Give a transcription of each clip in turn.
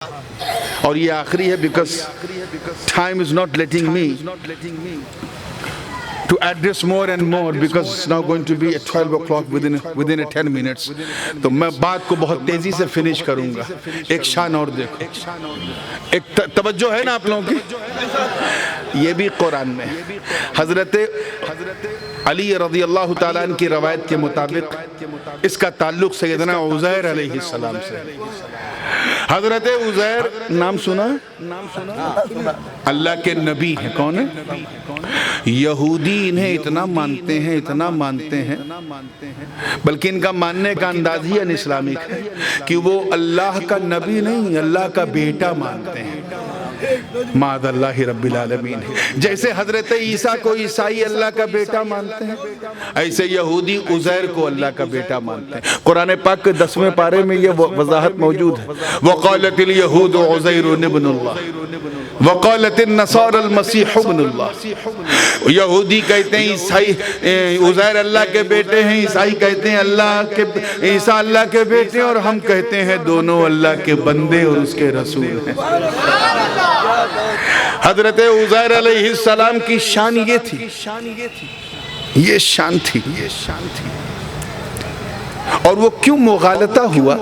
اور یہ آخری ہے because time is not letting me to address more and more because it's now going to be at 12 o'clock within 10 minutes. تو میں بات کو بہت تیزی سے فنش کروں گا. ایک شان اور دیکھو, ایک توجہ ہے نا آپ لوگوں کی, یہ بھی قرآن میں حضرت علی رضی اللہ تعالیٰ عنہ کی روایت کے مطابق اس کا تعلق سیدنا عزیر علیہ السلام سے. حضرت عزیر نام سنا, اللہ کے نبی ہیں. کون ہے؟ یہودی انہیں اتنا مانتے ہیں بلکہ ان کا ماننے کا انداز ہی ان اسلامک ہے کہ وہ اللہ کا نبی نہیں, اللہ کا بیٹا مانتے ہیں. معاذ اللہ رب العالمین. جیسے حضرت عیسیٰ کو عیسائی اللہ کا بیٹا مانتے ہیں, ایسے یہودی عزیر کو اللہ کا بیٹا مانتے ہیں. قرآن پاک کے 10ویں پارے میں یہ وضاحت موجود ہے. وقالت اليہود عزیر ابن اللہ وقالت النصارى المسیح ابن اللہ. یہودی کہتے ہیں عیسائی عزیر اللہ کے بیٹے ہیں, عیسائی کہتے ہیں عیسیٰ اللہ کے بیٹے ہیں, اور ہم کہتے ہیں دونوں اللہ کے بندے اور اس کے رسول ہیں. حضرت عزیر علیہ السلام کی شان یہ تھی, یہ شان تھی. اور وہ کیوں مغالطہ ہوا,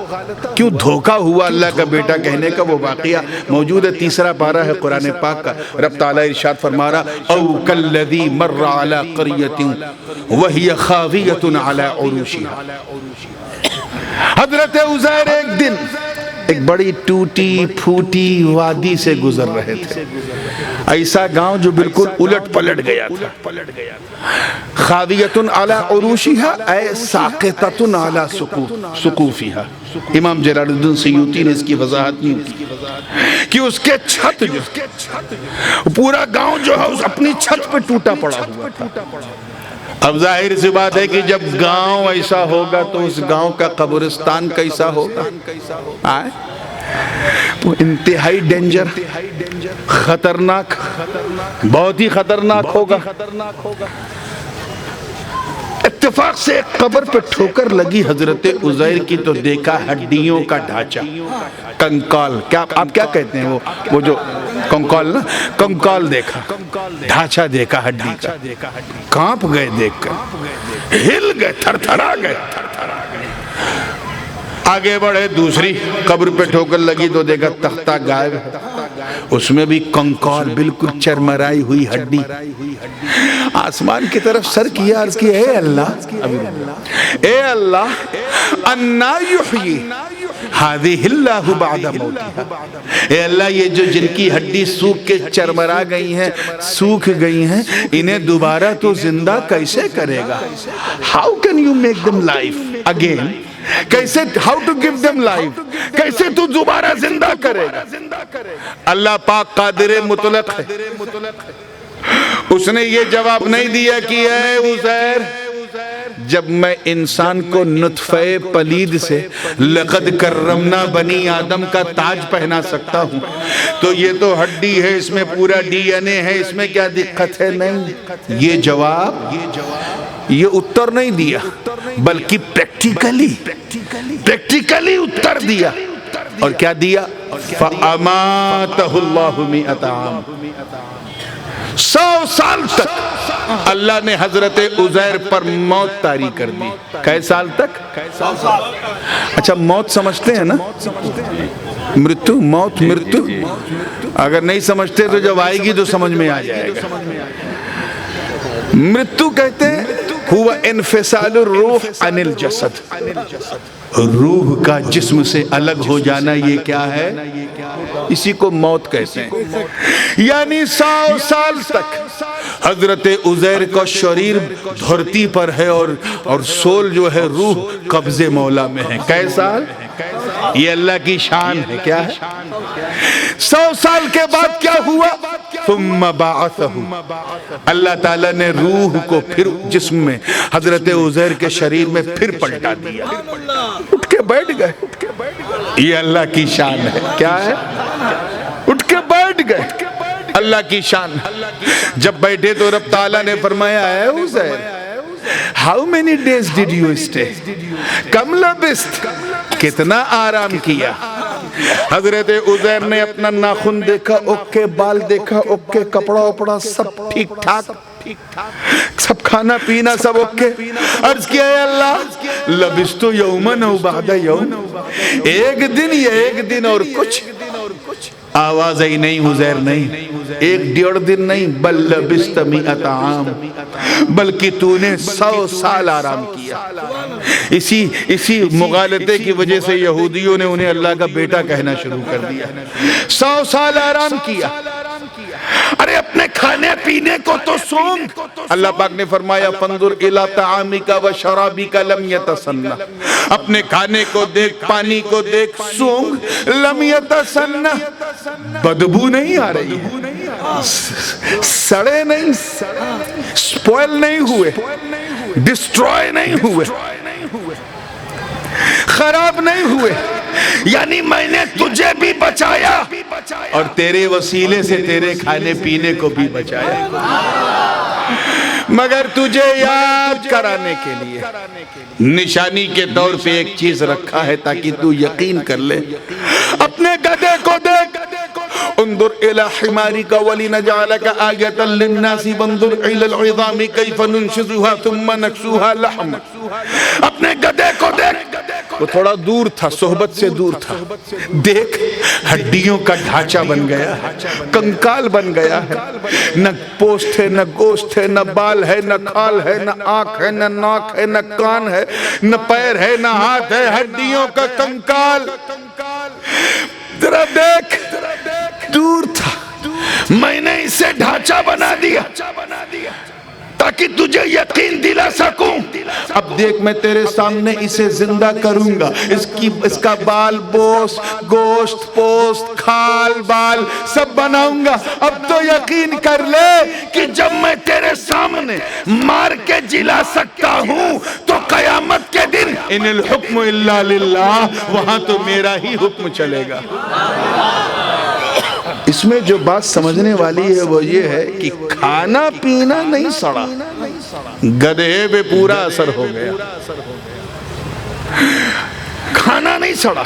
کیوں دھوکہ ہوا اللہ کا بیٹا کہنے کا, وہ واقعہ موجود ہے. 3 پارہ ہے قرآن پاک کا. رب تعالیٰ ارشاد فرما رہا او کالذی مر علی قریۃ وہی خاویۃ علی عروشها. حضرت عزیر ایک دن ایک بڑی ٹوٹی پھوٹی وادی سے گزر رہے تھے. ایسا گاؤں جو بالکل الٹ پلٹ گیا تھا. خاویۃ علی عروشها اے ساقطۃ علی سقوفها. امام جلال الدین سیوطی نے اس کی وضاحت نہیں کی کہ اس کے چھت جو پورا گاؤں جو ہے اپنی چھت پہ ٹوٹا پڑا ہوا تھا. اب ظاہر سی بات ہے کہ جب گاؤں ایسا ہوگا تو اس گاؤں کا قبرستان کیسا ہوگا. وہ انتہائی ڈینجر, خطرناک, بہت ہی خطرناک ہوگا. اتفاق سے ایک قبر پہ ٹھوکر لگی حضرت عزیر کی تو دیکھا ہڈیوں کا ڈھانچہ, کنکال. کیا آپ کیا کہتے ہیں وہ جو کنکال نا, کنکال دیکھا, ڈھانچہ دیکھا ہڈی کا. کانپ گئے دیکھ کر, ہل گئے, تھر تھرا گئے. آگے بڑھے, دوسری قبر پہ ٹھوکر لگی تو دیکھا تختہ غائب ہے, اس میں بھی کنکال, بالکل چرمرائی ہوئی ہڈی. آسمان کی طرف سر کیا, عرض کیا اے اللہ انا یحیی ہذہ اللہ بعد موتہا. اے اللہ یہ جو جن کی ہڈی سوکھ کے چرمرا گئی ہیں, سوکھ گئی ہیں, انہیں دوبارہ تو زندہ کیسے کرے گا. How can you make them live again? کیسے, how to give them life, کیسے تو دوبارہ زندہ کرے گا. اللہ پاک قادر مطلق ہے. اس نے یہ جواب نہیں دیا کہ اے عزیر, جب میں انسان کو نطفہ پلید سے لقد کرمنا بنی آدم کا تاج پہنا سکتا ہوں تو یہ تو ہڈی ہے, اس میں پورا ڈی این اے ہے, اس میں کیا دقت ہے. نہیں, یہ جواب, یہ اتر نہیں دیا بلکہ پریکٹیکلی اتر دیا. اور کیا دیا؟ فَأَمَاتَهُ اللَّهُ مِئَةَ عَامٍ. 100 سال تک اللہ نے حضرت عزیر پر موت طاری کر دی. کئے سال تک؟ اچھا, موت سمجھتے ہیں نا, مرتو, موت مرتو. اگر نہیں سمجھتے تو جب آئے گی تو سمجھ میں آ جائے گا. مرتو کہتے ہیں ہوا انفصال الروح عن الجسد, روح کا جسم سے الگ ہو جانا. یہ کیا ہے؟ اسی کو موت کہتے ہیں. یعنی 100 سال تک حضرت عزیر کا شریر دھرتی پر ہے اور سول جو ہے روح قبضے مولا میں ہے. کئے سال؟ یہ اللہ کی شان ہے. کیا ہے؟ 100 سال کے بعد کیا ہوا؟ ثم بعثہ, اللہ تعالیٰ نے روح کو پھر جسم میں حضرت عزیر کے شریر میں پھر پلٹا دیا. اٹھ کے بیٹھ گئے. یہ اللہ کی شان ہے. کیا ہے؟ اٹھ کے بیٹھ گئے. اللہ کی شان. جب بیٹھے تو رب تعالیٰ نے فرمایا اے Uzair, how many days did you stay? کم لبست, کتنا آرام کیا. حضرت عزیر نے اپنا ناخن دیکھا، اوکے بال دیکھا، اوکے کپڑا اپڑا سب ٹھیک ٹھاک، سب کھانا پینا سب اوکے. عرض کیا اے اللہ لبستو یومن او بعد یوم، ایک دن یا ایک دن اور کچھ. آواز ہی نہیں، عزیر نہیں، ایک ڈیڑھ دن نہیں، بل لبست مئت عام، بلکہ تو نے 100 سال آرام کیا. اسی مغالطے کی وجہ سے یہودیوں نے انہیں اللہ کا بیٹا کہنا شروع کر دیا. 100 سال آرام کیا. ارے اپنے کھانے پینے کو تو سونگ. اللہ پاک نے فرمایا فانظر الی طعامک و شرابک لم یتسنہ، اپنے کھانے کو دیکھ، پانی کو دیکھ، سونگ. لم یتسنہ، بدبو نہیں آ رہی ہے، سڑے نہیں، سپوائل نہیں ہوئے، ڈسٹروائے نہیں ہوئے، خراب نہیں ہوئے. یعنی میں نے تجھے بھی بچایا اور تیرے وسیلے سے تیرے کھانے پینے کو بھی بچایا، مگر تجھے یاد کرانے کے لیے نشانی کے طور پہ ایک چیز رکھا ہے تاکہ تو یقین کر لے. اپنے گدھے کو دیکھ، انظر الى حمارک ولنجعلک آیۃ للناس وانظر الى العظام کیف ننشزها ثم نکسوها لحما. اپنے گدھے کو دیکھ، وہ تھوڑا دور تھا، صحبت سے دور تھا. دیکھ ہڈیوں کا ڈھانچہ بن گیا ہے، کنکال بن گیا ہے، نہ پوست ہے، نہ گوشت ہے، نہ بال ہے، نہ کھال ہے، نہ آنکھ ہے، نہ ناک ہے، نہ کان ہے، نہ پیر ہے، نہ ہاتھ ہے، ہڈیوں کا کنکال. ذرا دیکھ، دور تھا، میں نے اسے ڈھانچہ بنا دیا تاکہ تجھے یقین دلا سکوں. اب دیکھ میں تیرے سامنے اسے زندہ کروں گا، اس کا بال بوس، گوشت، پوست، کھال، بال سب بناؤں گا. اب تو یقین کر لے کہ جب میں تیرے سامنے مار کے جلا سکتا ہوں تو قیامت کے دن ان الحکم الا للہ، وہاں تو میرا ہی حکم چلے گا. اس میں جو بات سمجھنے والی ہے وہ یہ ہے کہ کھانا پینا نہیں سڑا، گدھے پہ پورا اثر ہو گیا. کھانا نہیں سڑا.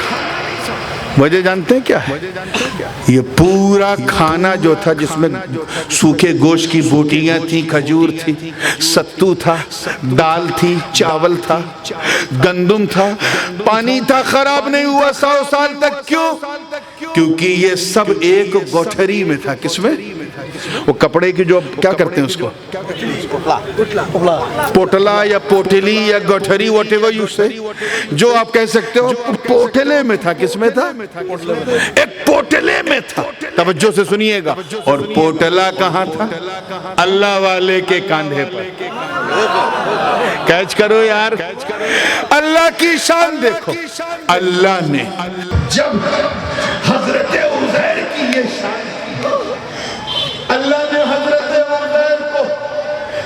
وجہ جانتے ہیں کیا ہے؟ یہ پورا کھانا جو تھا جس میں سوکھے گوشت کی بوٹیاں تھیں، کھجور تھی، ستو تھا، دال تھی، چاول تھا، گندم تھا، پانی تھا، خراب نہیں ہوا 100 سال تک. کیوں؟ کیونکہ یہ سب ایک گوٹھری میں تھا. کس میں؟ وہ کپڑے کی جو کیا کرتے ہیں اس کو پوٹلا یا پوٹلی یا گوٹھری whatever you say، جو آپ کہہ سکتے ہو، پوٹلے میں تھا. کس میں تھا؟ ایک پوٹلے میں تھا. توجہ سے سنیے گا. اور پوٹلا کہاں تھا؟ اللہ والے کے کاندھے پر. کیچ کرو یار، اللہ کی شان دیکھو. اللہ نے جب حضرت عزیر کی یہ شان، اللہ نے حضرت عزیر کو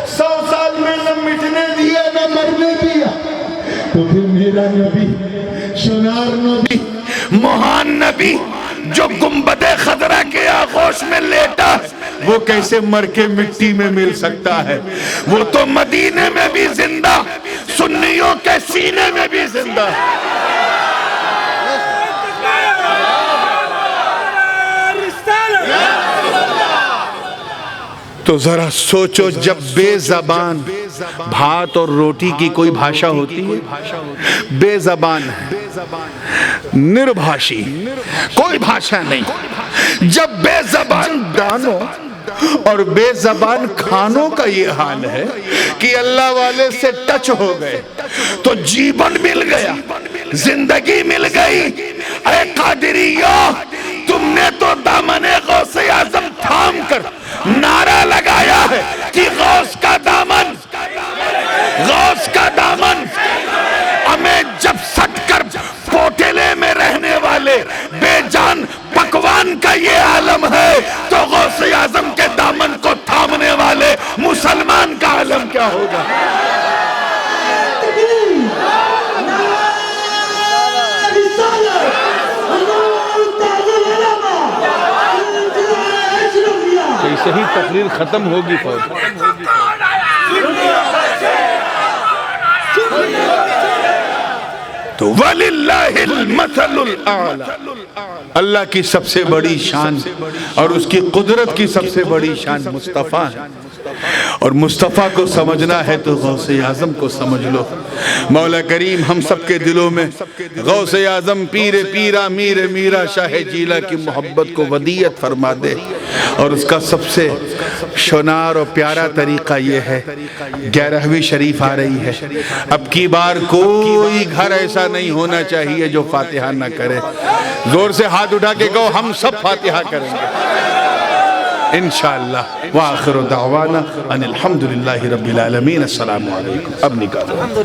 100 سال میں نہ مٹنے دیا نہ مرنے دیا، تو پھر میرا نبی، شنار نبی، مہان نبی جو گنبد خضرا کے آغوش میں لیٹا، وہ کیسے مر کے مٹی میں مل سکتا ہے؟ وہ تو مدینے میں بھی زندہ، سنیوں کے سینے میں بھی زندہ. تو ذرا سوچو، جب بے زبان بھات اور روٹی کی کوئی بھاشا ہوتی ہے، بے زبان ہے، نربھاشی، کوئی بھاشا نہیں. جب بے زبان دانوں اور بے زبان کھانوں کا یہ حال ہے کہ اللہ والے سے ٹچ ہو گئے تو جیون مل گیا، زندگی مل گئی. اے قادریہ، تم نے تو دامن غوث اعظم تھام کر نعرہ لگایا ہے کہ غوث کا دامن، غوث کا دامن. ہمیں جب سٹ کر پوٹلے میں رہنے والے بے جان پکوان کا یہ عالم ہے تو غوث اعظم کے دامن کو تھامنے والے مسلمان کا عالم کیا ہوگا؟ صحیح تقریر ختم ہوگی فوج. تو وَلِلَّهِ الْمَثَلُ الْأَعْلَى. اللہ کی سب سے بڑی شان اور اس کی قدرت کی سب سے بڑی شان مصطفیٰ ہے، اور مصطفیٰ کو سمجھنا ہے تو غوث اعظم کو سمجھ لو۔ مولا کریم ہم سب کے دلوں میں غوث اعظم پیر پیرا میر میرا شاہ جیلہ کی محبت کو ودیعت فرما دے، اور اس کا سب سے شنار اور پیارا طریقہ یہ ہے، 11ویں شریف آ رہی ہے، اب کی بار کوئی گھر ایسا نہیں ہونا چاہیے جو فاتحہ نہ کرے۔ زور سے ہاتھ اٹھا کے کہو ہم سب فاتحہ کریں گے انشاءاللہ۔ وآخر دعوانا ان الحمدللہ رب العالمین۔ السلام علیکم۔ اب نکالو۔